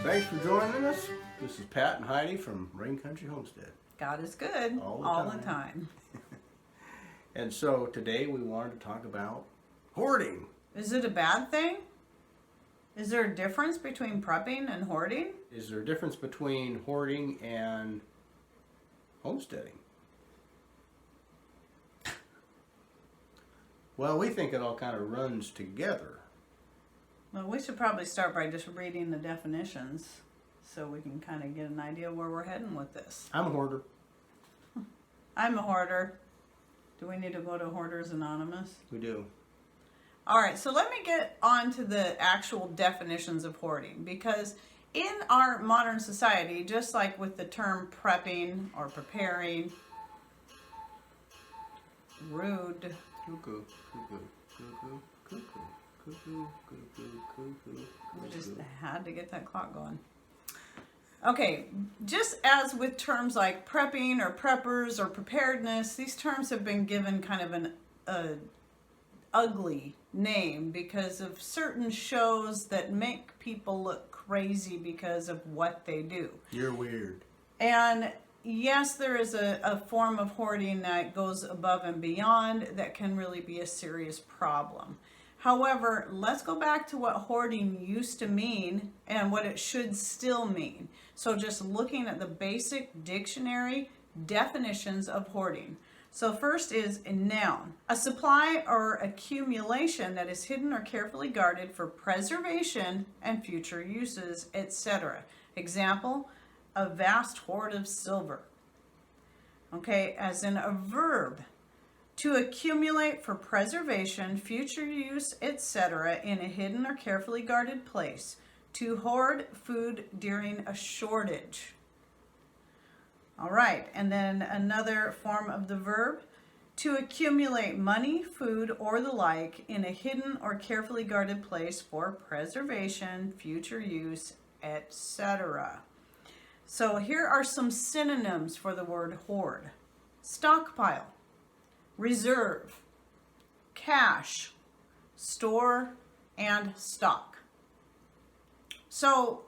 Thanks for joining us. This is Pat and Heidi from Rain Country Homestead. God is good All the time. And so today we wanted to talk about hoarding. Is it a bad thing? Is there a difference between prepping and hoarding? Is there a difference between hoarding and homesteading? Well, we think it all kind of runs together. Well, we should probably start by just reading the definitions so we can kind of get an idea where we're heading with this. I'm a hoarder. I'm a hoarder. Do we need to go to Hoarders Anonymous? We do. All right, so let me get on to the actual definitions of hoarding, because in our modern society, just like with the term prepping or preparing, rude, Cuckoo, cuckoo, cuckoo, cuckoo, cuckoo, cuckoo, cuckoo. we just had to get that clock going. Okay, just as with terms like prepping or preppers or preparedness, these terms have been given kind of an ugly name because of certain shows that make people look crazy because of what they do. You're weird. And yes, there is a form of hoarding that goes above and beyond that can really be a serious problem. However, let's go back to what hoarding used to mean and what it should still mean. So just looking at the basic dictionary definitions of hoarding. So first is a noun, a supply or accumulation that is hidden or carefully guarded for preservation and future uses, etc. Example, a vast hoard of silver. Okay, as in a verb, to accumulate for preservation, future use, etc. in a hidden or carefully guarded place. To hoard food during a shortage. All right, and then another form of the verb, to accumulate money, food, or the like in a hidden or carefully guarded place for preservation, future use, etc. So here are some synonyms for the word hoard. Stockpile, reserve, cache, store, and stock. So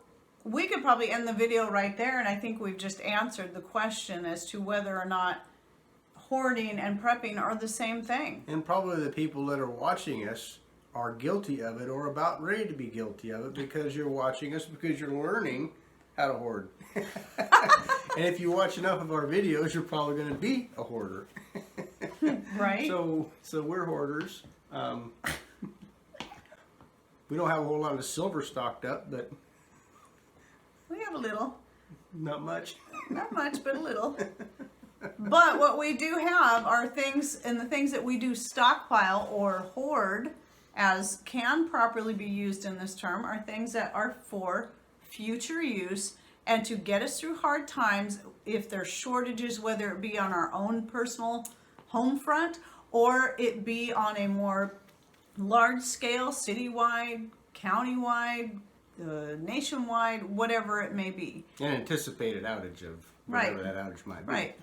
we could probably end the video right there, and I think we've just answered the question as to whether or not hoarding and prepping are the same thing. And probably the people that are watching us are guilty of it or about ready to be guilty of it because you're watching us because you're learning how to hoard. And if you watch enough of our videos, you're probably going to be a hoarder. Right? So we're hoarders. We don't have a whole lot of silver stocked up, but We have a little. not much. Not much, but a little. But what we do have are things, and the things that we do stockpile or hoard, as can properly be used in this term, are things that are for future use and to get us through hard times if there's shortages, whether it be on our own personal home front or it be on a more large scale, citywide, countywide, nationwide, whatever it may be. An anticipated outage of whatever that outage might be. Right.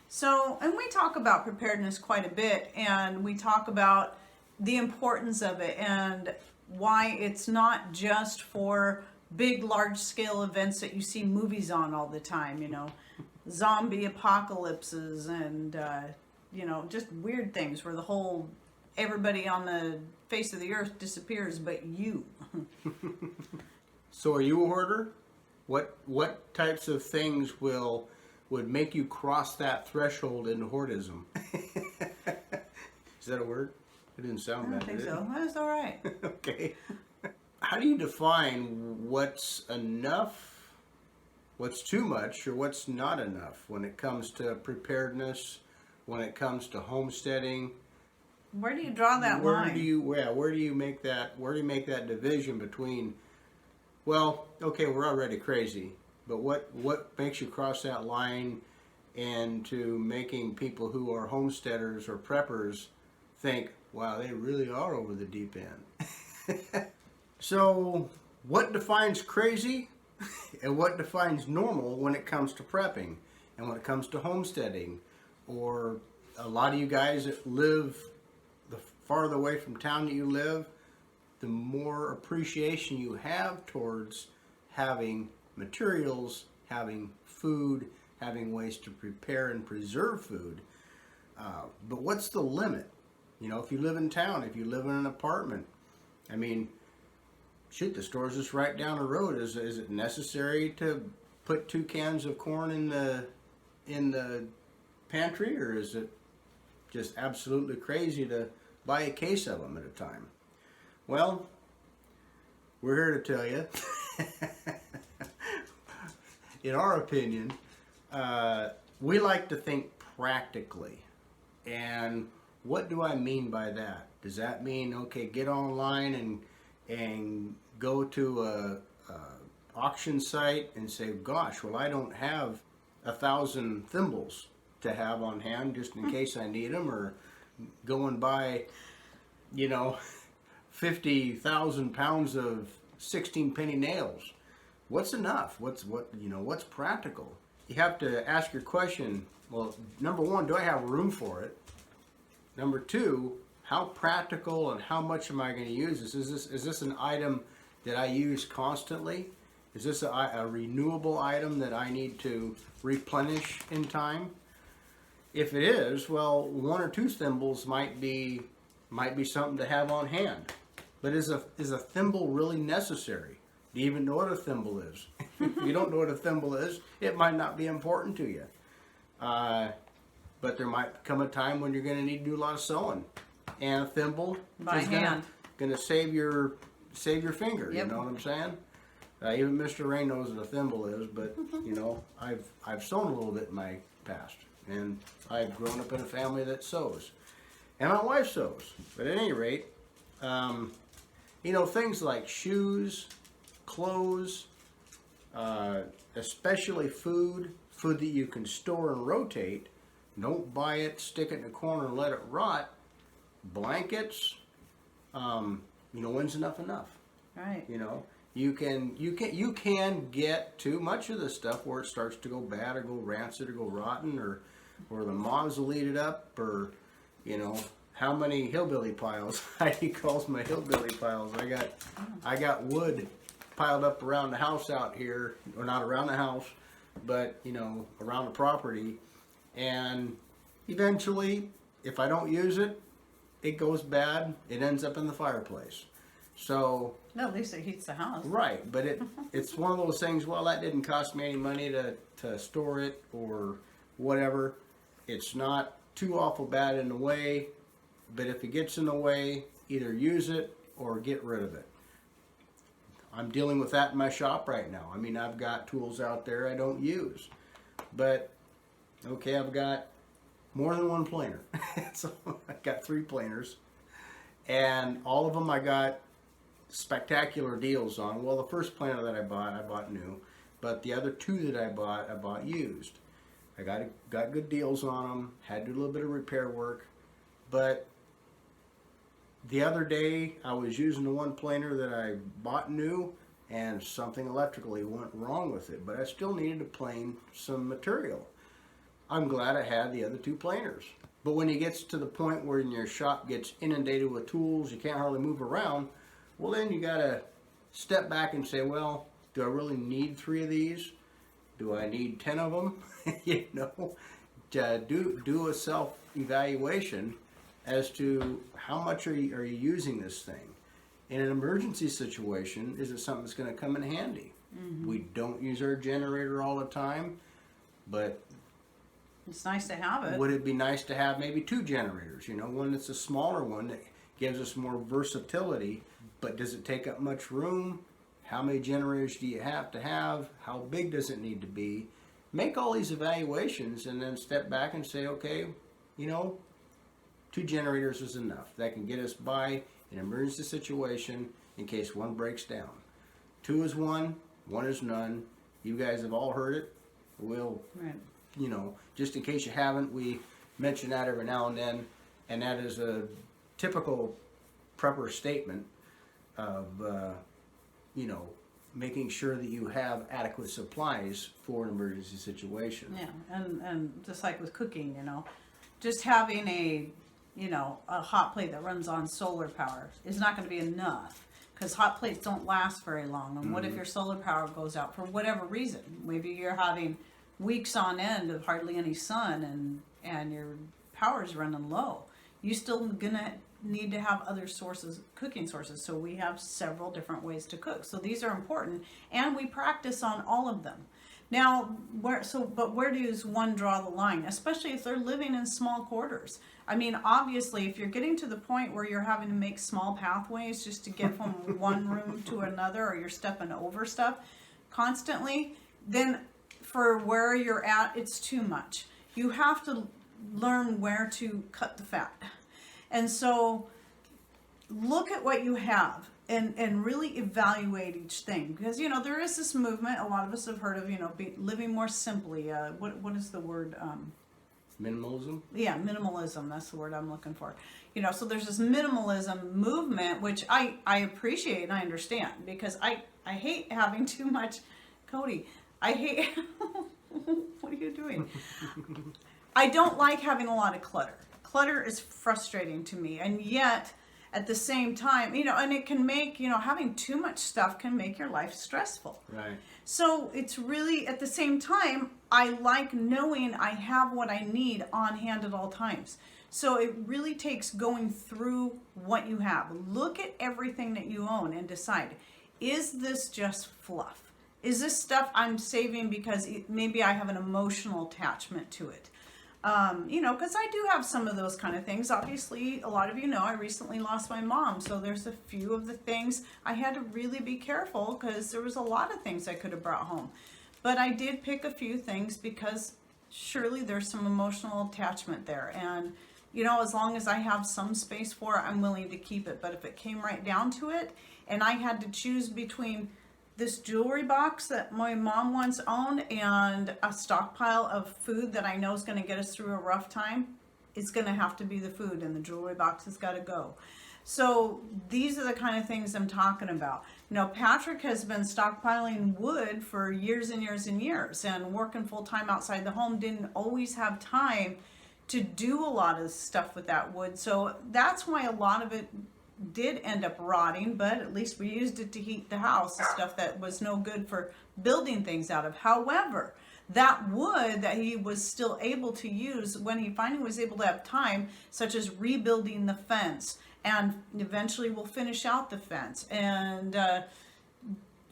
So, and we talk about preparedness quite a bit, and we talk about the importance of it and why it's not just for big, large-scale events that you see movies on all the time, you know, zombie apocalypses and, you know, just weird things where everybody on the face of the earth disappears but you. So are you a hoarder? What types of things would make you cross that threshold into hoardism? Is that a word? It didn't sound bad. I don't think so. That's all right. Okay. How do you define what's enough, what's too much, or what's not enough when it comes to preparedness, when it comes to homesteading? Where do you draw that line? Where do you make that division between, well, okay, we're already crazy, but what makes you cross that line into making people who are homesteaders or preppers think, wow, they really are over the deep end? So what defines crazy and what defines normal when it comes to prepping and when it comes to homesteading? Or a lot of you guys that live the farther away from town that you live, the more appreciation you have towards having materials, having food, having ways to prepare and preserve food. But what's the limit? You know, if you live in town, if you live in an apartment, I mean, shoot, the store's just right down the road. Is it necessary to put 2 cans of corn in the pantry, or is it just absolutely crazy to buy a case of them at a time? Well, we're here to tell you, in our opinion, we like to think practically. And what do I mean by that? Does that mean, okay, get online and go to a auction site and say, gosh, well, I don't have 1,000 thimbles to have on hand just in case I need them, or go and buy, 50,000 pounds of 16-penny nails? What's enough? What's practical? You have to ask your question. Well, number one, do I have room for it? Number two, how practical and how much am I going to use this? Is this an item that I use constantly? Is this a renewable item that I need to replenish in time? If it is, well, 1 or 2 thimbles might be something to have on hand. But is a thimble really necessary? Do you even know what a thimble is? If you don't know what a thimble is, it might not be important to you. But there might come a time when you're going to need to do a lot of sewing, and a thimble By is hand. going to save your finger. Yep. You know what I'm saying? Even Mr. Ray knows what a thimble is, but I've sewn a little bit in my past, and I've grown up in a family that sews, and my wife sews. But at any rate, things like shoes, clothes, especially food that you can store and rotate. Don't buy it, stick it in a corner, and let it rot. Blankets, when's enough? Right. You can get too much of this stuff where it starts to go bad or go rancid or go rotten, or the moths will eat it up, or how many hillbilly piles? Heidi calls my hillbilly piles. I got wood piled up around the house out here, or not around the house, but around the property. And eventually, if I don't use it, it goes bad. It ends up in the fireplace. So, No, at least it heats the house. right, but it's one of those things. Well, that didn't cost me any money to store it or whatever. It's not too awful bad in the way, but if it gets in the way, either use it or get rid of it. I'm dealing with that in my shop right now. I mean, I've got tools out there I don't use, but okay, I've got more than 1 planer. So I've got 3 planers, and all of them I got spectacular deals on. Well, the first planer that I bought new, but the other 2 that I bought used. I got good deals on them, had to do a little bit of repair work, but the other day I was using the 1 planer that I bought new, and something electrically went wrong with it, but I still needed to plane some material. I'm glad I had the other 2 planers. But when it gets to the point where your shop gets inundated with tools, you can't hardly move around, well, then you got to step back and say, well, do I really need 3 of these? Do I need 10 of them? Do a self-evaluation as to how much are you using this thing. In an emergency situation, is it something that's going to come in handy? Mm-hmm. We don't use our generator all the time, but It's nice to have it. would it be nice to have maybe 2 generators? One that's a smaller one that gives us more versatility, but does it take up much room? How many generators do you have to have? How big does it need to be? Make all these evaluations and then step back and say, okay, 2 generators is enough. That can get us by an emergency situation in case one breaks down. 2 is 1, 1 is none. You guys have all heard it. We'll, Right. Just in case you haven't, we mention that every now and then, and that is a typical prepper statement of, making sure that you have adequate supplies for an emergency situation. Yeah, and just like with cooking, just having a hot plate that runs on solar power is not going to be enough. because hot plates don't last very long. And what if your solar power goes out for whatever reason? Maybe you're having weeks on end of hardly any sun, and your power's running low. You still gonna need to have other sources, cooking sources. So we have several different ways to cook. So these are important, and we practice on all of them. Now, where does one draw the line? Especially if they're living in small quarters. I mean, obviously, if you're getting to the point where you're having to make small pathways just to get from one room to another, or you're stepping over stuff constantly, then for where you're at, it's too much. You have to learn where to cut the fat. And so look at what you have and really evaluate each thing. Because, you know, there is this movement, a lot of us have heard of, you know, living more simply. What is the word? Minimalism? Yeah, minimalism. That's the word I'm looking for. You know, so there's this minimalism movement, which I appreciate and I understand, because I hate having too much. Cody, I hate... What are you doing? I don't like having a lot of clutter. Clutter is frustrating to me, and yet at the same time, you know, and it can make, you know, having too much stuff can make your life stressful. Right. So it's really, at the same time, I like knowing I have what I need on hand at all times. So it really takes going through what you have. Look at everything that you own and decide, is this just fluff? Is this stuff I'm saving because maybe I have an emotional attachment to it? You know, because I do have some of those kind of things. Obviously, a lot of you know I recently lost my mom, so there's a few of the things I had to really be careful, because there was a lot of things I could have brought home. But I did pick a few things because surely there's some emotional attachment there. And, you know, as long as I have some space for it, I'm willing to keep it. But if it came right down to it, and I had to choose between this jewelry box that my mom once owned and a stockpile of food that I know is going to get us through a rough time, it's going to have to be the food, and the jewelry box has got to go. So these are the kind of things I'm talking about. Now, Patrick has been stockpiling wood for years and years and years, and working full time outside the home, didn't always have time to do a lot of stuff with that wood. So that's why a lot of it did end up rotting, but at least we used it to heat the house, stuff that was no good for building things out of. However, that wood that he was still able to use when he finally was able to have time, such as rebuilding the fence, and eventually we'll finish out the fence, and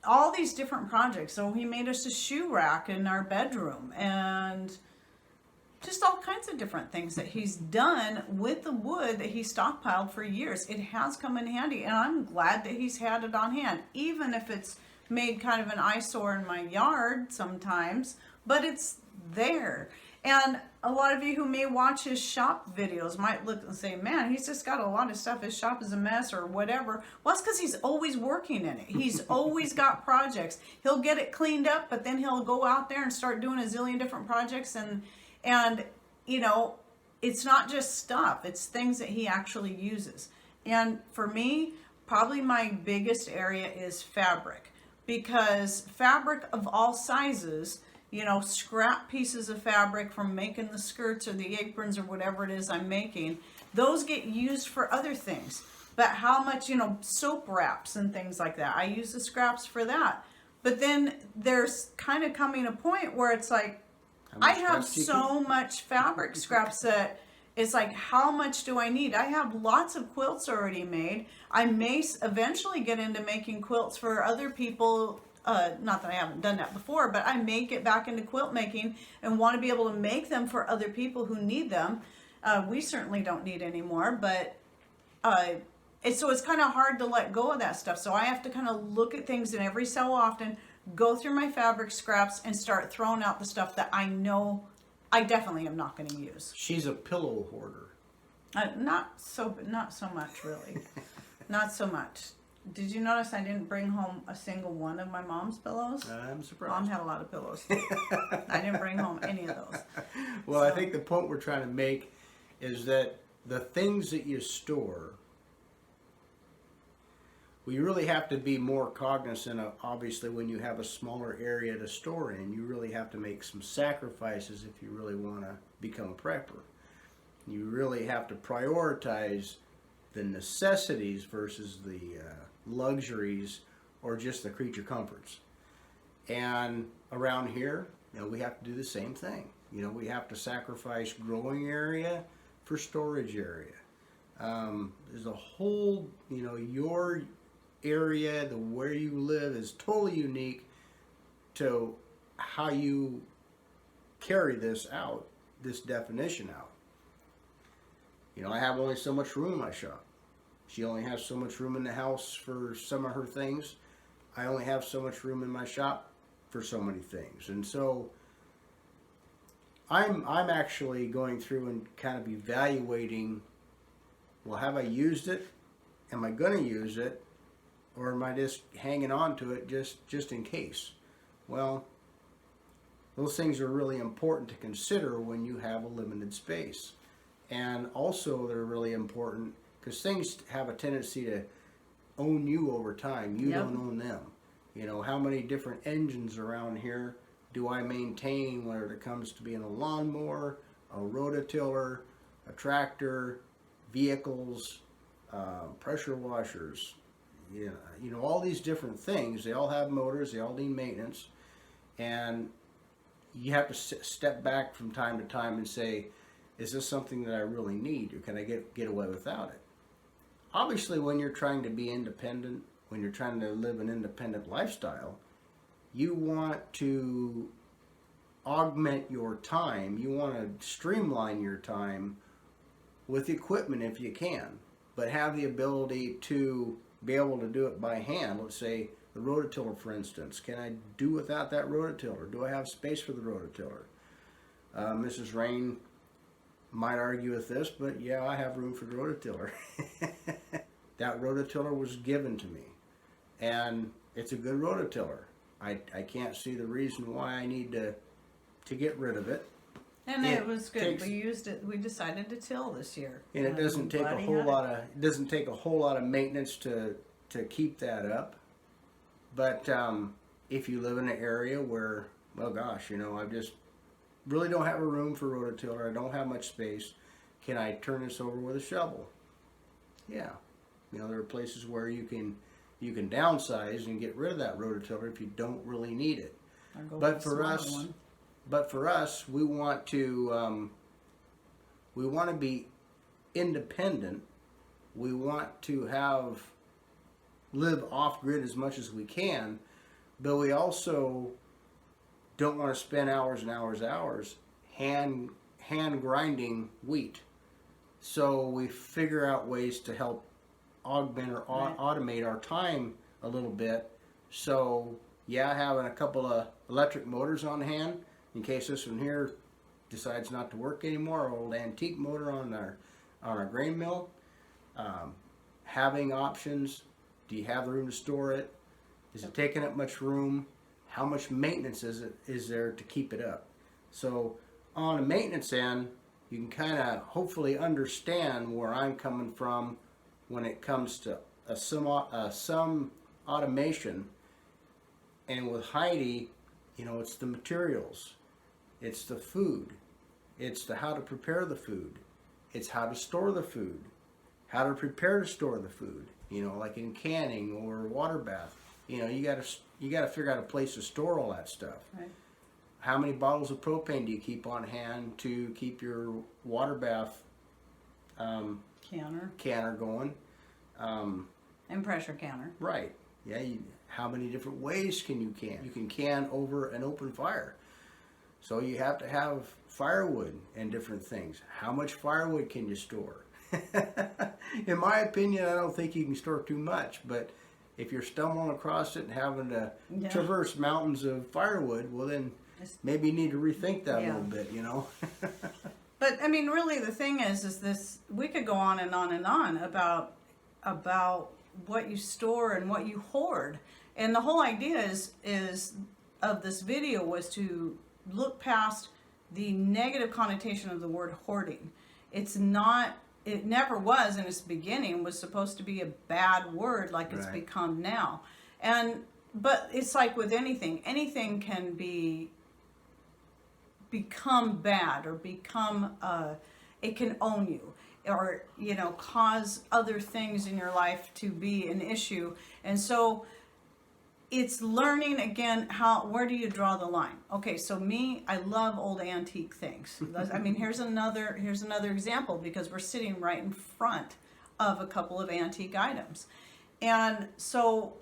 all these different projects. So he made us a shoe rack in our bedroom, and just all kinds of different things that he's done with the wood that he stockpiled for years. It has come in handy, and I'm glad that he's had it on hand, even if it's made kind of an eyesore in my yard sometimes, but it's there. And a lot of you who may watch his shop videos might look and say, man, he's just got a lot of stuff. His shop is a mess or whatever. Well, it's because he's always working in it. He's always got projects. He'll get it cleaned up, but then he'll go out there and start doing a zillion different projects, and, you know, it's not just stuff, it's things that he actually uses. And for me, probably my biggest area is fabric, because fabric of all sizes, you know, scrap pieces of fabric from making the skirts or the aprons or whatever it is I'm making, those get used for other things. But how much, you know, soap wraps and things like that, I use the scraps for that. But then there's kind of coming a point where it's like, I have so much fabric scraps that it's like, how much do I need? I have lots of quilts already made. I may eventually get into making quilts for other people. Not that I haven't done that before, but I may get back into quilt making and want to be able to make them for other people who need them. We certainly don't need any more, but so it's kind of hard to let go of that stuff. So I have to kind of look at things, and every so often go through my fabric scraps and start throwing out the stuff that I know I definitely am not going to use. She's a pillow hoarder. Not so much, really. Not so much. Did you notice I didn't bring home a single one of my mom's pillows? I'm surprised. Mom had a lot of pillows too. I didn't bring home any of those. Well, I think the point we're trying to make is that the things that you store, we really have to be more cognizant of. Obviously, when you have a smaller area to store in, you really have to make some sacrifices if you really want to become a prepper. You really have to prioritize the necessities versus the luxuries or just the creature comforts. And around here, we have to do the same thing. We have to sacrifice growing area for storage area. There's a whole, your area, where you live is totally unique to how you carry this out, this definition out. I have only so much room in my shop. She only has so much room in the house for some of her things. I only have so much room in my shop for so many things. And so I'm actually going through and kind of evaluating, well, have I used it? Am I going to use it? Or am I just hanging on to it just in case? Well, those things are really important to consider when you have a limited space. And also they're really important because things have a tendency to own you over time. You don't own them. How many different engines around here do I maintain, whether it comes to being a lawnmower, a rototiller, a tractor, vehicles, pressure washers, all these different things. They all have motors, they all need maintenance, and you have to step back from time to time and say, is this something that I really need, or can I get away without it? Obviously, when you're trying to be independent, when you're trying to live an independent lifestyle, you want to augment your time. You want to streamline your time with equipment if you can, but have the ability to be able to do it by hand. Let's say the rototiller, for instance. Can I do without that rototiller? Do I have space for the rototiller? Mrs. Rain might argue with this, but yeah, I have room for the rototiller. That rototiller was given to me, and it's a good rototiller. I can't see the reason why I need to get rid of it. And it was good. We used it. We decided to till this year, and it doesn't take a whole lot of maintenance to keep that up. But if you live in an area where, well, gosh, I just really don't have a room for rototiller, I don't have much space, can I turn this over with a shovel? Yeah, there are places where you can downsize and get rid of that rototiller if you don't really need it. But for us, we want to be independent. We want to live off grid as much as we can, but we also don't want to spend hours and hours hand grinding wheat. So we figure out ways to help augment or automate our time a little bit. So yeah, having a couple of electric motors on hand in case this one here decides not to work anymore, our old antique motor on our grain mill. Having options. Do you have the room to store it? Is it taking up much room? How much maintenance is there to keep it up? So on a maintenance end, you can kind of hopefully understand where I'm coming from when it comes to some automation. And with Heidi, it's the materials, it's the food, it's the how to prepare the food, it's how to store the food, how to prepare to store the food. Like in canning or water bath. You got to figure out a place to store all that stuff. Right. How many bottles of propane do you keep on hand to keep your water bath canner going? And pressure canner. Right. Yeah. How many different ways can you can? You can can over an open fire. So you have to have firewood and different things. How much firewood can you store? In my opinion, I don't think you can store too much, but if you're stumbling across it and having to traverse mountains of firewood, well then maybe you need to rethink that a little bit, But I mean, really, the thing is this: we could go on and on and on about what you store and what you hoard, and the whole idea is of this video was to look past the negative connotation of the word hoarding. It's not. It never was in its beginning was supposed to be a bad word like it's become now. But it's like with anything can become bad or become, it can own you. or, you know, cause other things in your life to be an issue. And so it's learning again, where do you draw the line? Okay, so me, I love old antique things. I mean, here's another example, because we're sitting right in front of a couple of antique items. And so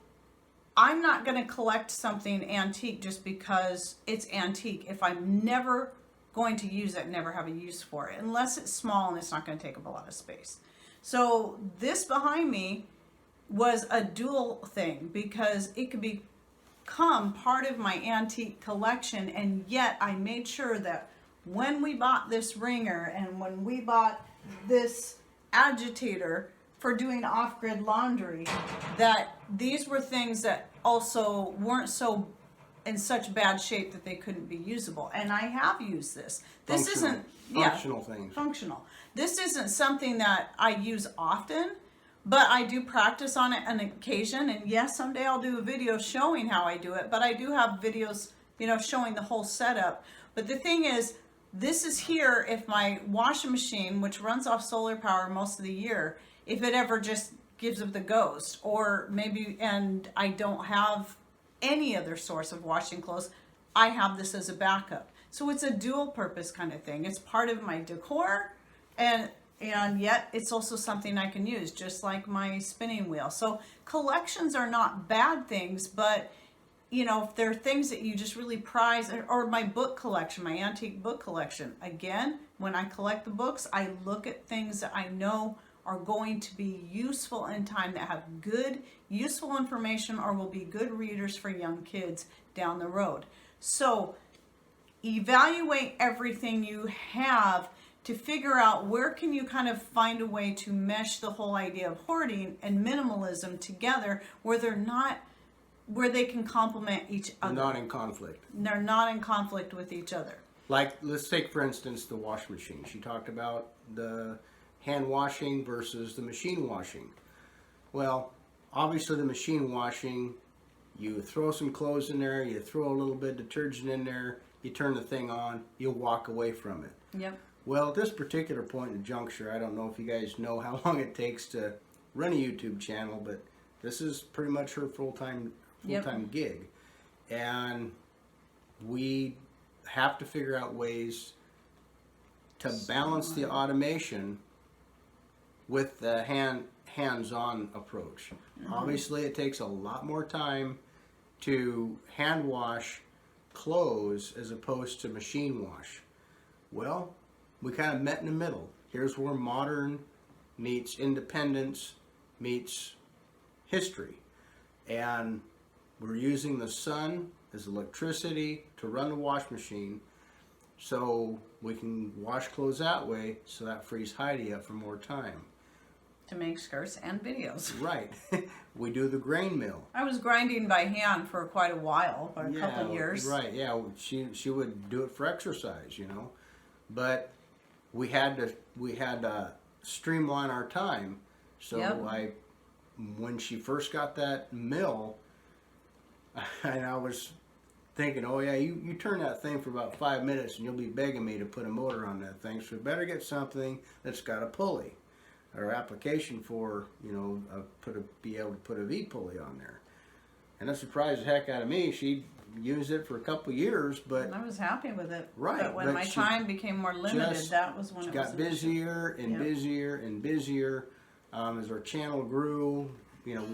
I'm not going to collect something antique just because it's antique if I'm never going to use it, never have a use for it, unless it's small and it's not going to take up a lot of space. So this behind me was a dual thing, because it could become part of my antique collection, and yet I made sure that when we bought this ringer and when we bought this agitator for doing off-grid laundry, that these were things that also weren't so in such bad shape that they couldn't be usable. And I have used this. This isn't functional things. Functional. This isn't something that I use often, but I do practice on it on occasion. And yes, someday I'll do a video showing how I do it, but I do have videos, you know, showing the whole setup. But the thing is, this is here if my washing machine, which runs off solar power most of the year, if it ever just gives up the ghost, or maybe, and I don't have any other source of washing clothes, I have this as a backup. So it's a dual purpose kind of thing. It's part of my decor, and yet it's also something I can use, just like my spinning wheel. So collections are not bad things, but you know, if there are things that you just really prize, or my book collection, my antique book collection. Again, when I collect the books, I look at things that I know are going to be useful in time, that have good, useful information, or will be good readers for young kids down the road. So evaluate everything you have to figure out where can you kind of find a way to mesh the whole idea of hoarding and minimalism together, where they can complement each other. They're not in conflict. They're not in conflict with each other. Like, let's take, for instance, the washing machine. She talked about the hand washing versus the machine washing. Well, obviously the machine washing, you throw some clothes in there, you throw a little bit of detergent in there, you turn the thing on, you walk away from it. Yep. Well, at this particular point in the juncture, I don't know if you guys know how long it takes to run a YouTube channel, but this is pretty much her full-time gig. And we have to figure out ways to balance the automation with the hands-on approach. Mm-hmm. Obviously, it takes a lot more time to hand wash clothes as opposed to machine wash. Well, we kind of met in the middle. Here's where modern meets independence meets history. And we're using the sun as electricity to run the wash machine, so we can wash clothes that way, so that frees Heidi up for more time. To make skirts and videos. Right. We do the grain mill. I was grinding by hand for quite a while, for a couple of years. Right, yeah. She would do it for exercise, you know. But we had to streamline our time. So Yep. when she first got that mill, and I was thinking, oh yeah, you turn that thing for about 5 minutes and you'll be begging me to put a motor on that thing. So we better get something that's got a pulley, or application for, you know, be able to put a V pulley on there. And that surprised the heck out of me. She used it for a couple of years, but I was happy with it. Right, But when but my she time became more limited, that was when she it got busier and Yep. busier and busier. As our channel grew, you know,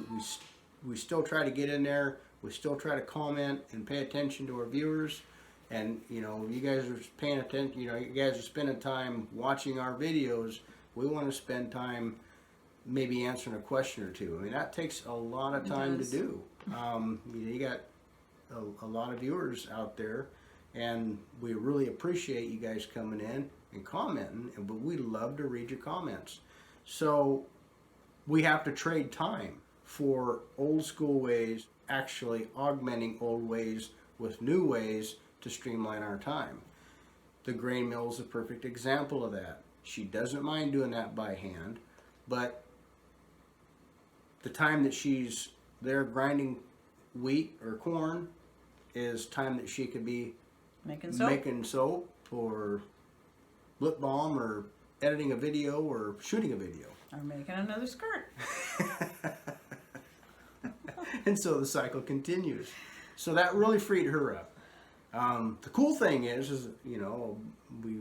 we still try to get in there. We still try to comment and pay attention to our viewers. And, you know, you guys are paying attention, you know, you guys are spending time watching our videos. We want to spend time maybe answering a question or two. I mean, that takes a lot of time to do. You got a lot of viewers out there, and we really appreciate you guys coming in and commenting, but we love to read your comments. So we have to trade time for old school ways, actually augmenting old ways with new ways to streamline our time. The grain mill is a perfect example of that. She doesn't mind doing that by hand, but the time that she's there grinding wheat or corn is time that she could be making soap or lip balm or editing a video or shooting a video. Or making another skirt. And so the cycle continues. So that really freed her up. The cool thing is you know, we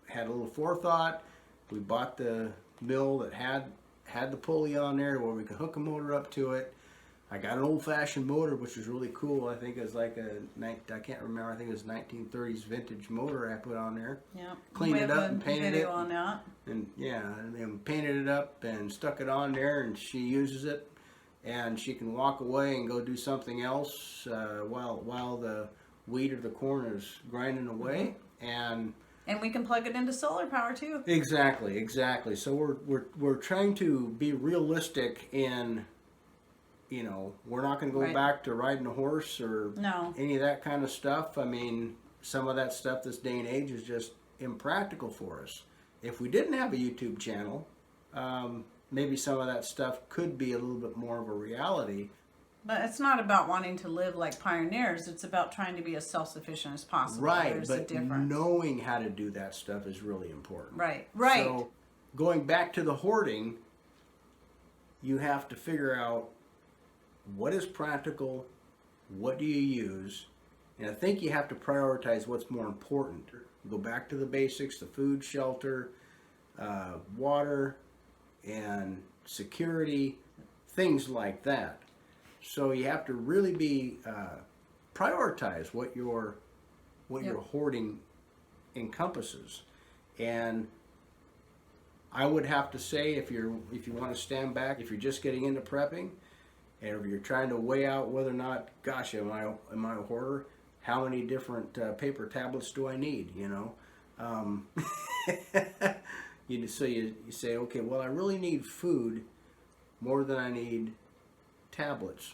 had a little forethought. We bought the mill that had the pulley on there where we could hook a motor up to it. I got an old-fashioned motor, which was really cool. I think it was like I can't remember. I think it was 1930s vintage motor I put on there. Yeah. Cleaned it up and painted it. On that. And yeah, and then painted it up and stuck it on there, and she uses it, and she can walk away and go do something else while the wheat or the corn is grinding away, and we can plug it into solar power too. Exactly. So we're trying to be realistic in, you know, we're not going to go back to riding a horse or any of that kind of stuff. I mean, some of that stuff this day and age is just impractical for us. If we didn't have a YouTube channel, maybe some of that stuff could be a little bit more of a reality. But it's not about wanting to live like pioneers. It's about trying to be as self-sufficient as possible. Right, There's but a difference. knowing how to do that stuff is really important. Right. So going back to the hoarding, you have to figure out what is practical, what do you use, and I think you have to prioritize what's more important. Go back to the basics, the food, shelter, water, and security, things like that. So you have to really be prioritize what your hoarding encompasses. And I would have to say, if you want to stand back, if you're just getting into prepping, and if you're trying to weigh out whether or not, gosh, am I a hoarder? How many different paper tablets do I need? You know, you say, okay, well, I really need food more than I need tablets,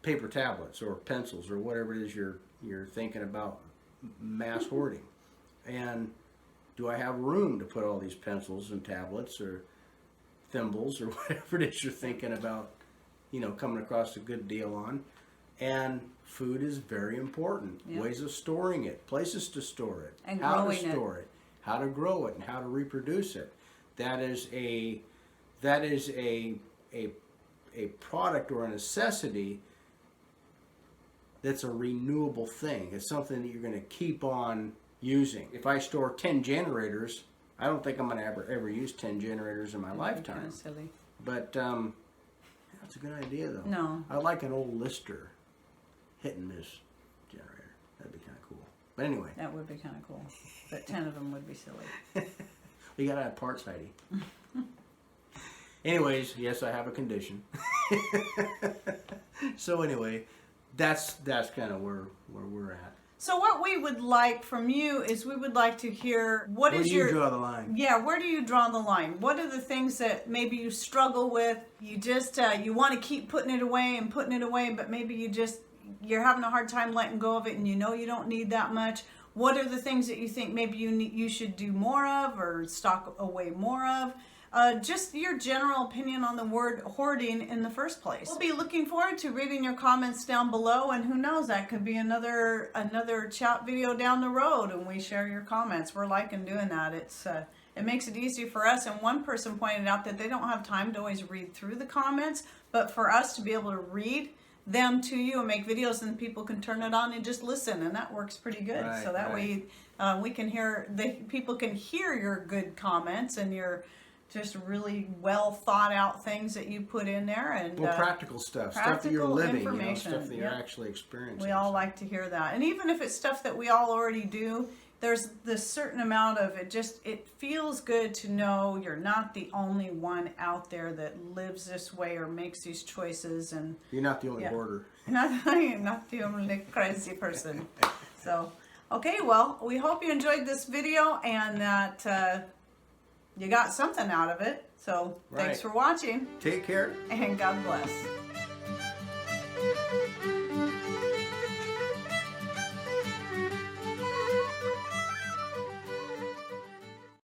paper tablets or pencils or whatever it is you're thinking about mass hoarding. And do I have room to put all these pencils and tablets or thimbles or whatever it is you're thinking about, you know, coming across a good deal on? And food is very important. Yep. Ways of storing it, places to store it, and how to store it, how to grow it, and how to reproduce it. That is a product or a necessity that's a renewable thing. It's something that you're going to keep on using. If I store 10 generators, I don't think I'm going to ever use 10 generators in my lifetime. Kind of silly. But that's a good idea, though. No. I like an old Lister hit and miss generator. That'd be kind of cool. But anyway. That would be kind of cool. But 10 of them would be silly. We got to have parts, Heidi. Anyways, yes, I have a condition. So anyway, that's kind of where we're at. So what we would like from you is we would like to hear where do you draw the line? Yeah, where do you draw the line? What are the things that maybe you struggle with? You just you want to keep putting it away, but maybe you're having a hard time letting go of it, and you know you don't need that much. What are the things that you think maybe you should do more of or stock away more of? Just your general opinion on the word hoarding in the first place. We'll be looking forward to reading your comments down below, and who knows, that could be another chat video down the road, and we share your comments. We're liking doing that. It makes it easy for us, and one person pointed out that they don't have time to always read through the comments, but for us to be able to read them to you and make videos, and people can turn it on and just listen, and that works pretty good. Right, so that way we can hear, people can hear your good comments and your just really well thought out things that you put in there, and practical stuff that you're living, stuff that you're actually experiencing. We all like to hear that, and even if it's stuff that we all already do, there's this certain amount of it. It feels good to know you're not the only one out there that lives this way or makes these choices, and you're not the only hoarder. You're not the only crazy person. So, okay, well, we hope you enjoyed this video and that you got something out of it. So thanks for watching. Take care. And God bless.